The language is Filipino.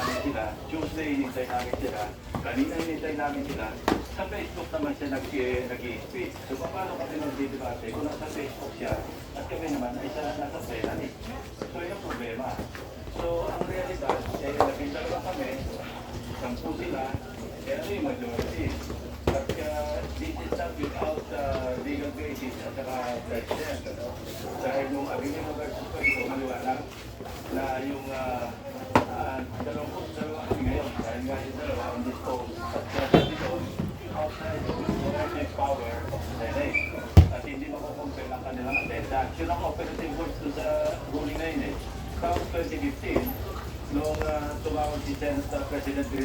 namin sila. Tuesday, hinintay namin sila. Kanina hinintay namin sila. Sa Facebook naman siya nag-i-speak. So, paano kami nagdidebate kung nasa Facebook siya at kami naman ay siya nasa Senate. So, yun ang problema. So, ang realidad, naging-dalawa kami, 10 sila, ano yung majority. But this is not without legal basis at saka president. Dahil nung Avenue versus Paito, maliwanag na yung dalawa kami ngayon. Dahil nga yung dalawa on this post. At sabi doon, outside of the collective power of the Senate. At hindi makukumpel ang kanilang attendance. Yun ang operative words doon sa ruling na yun eh. Taong 2015, nung tumawag si Senate President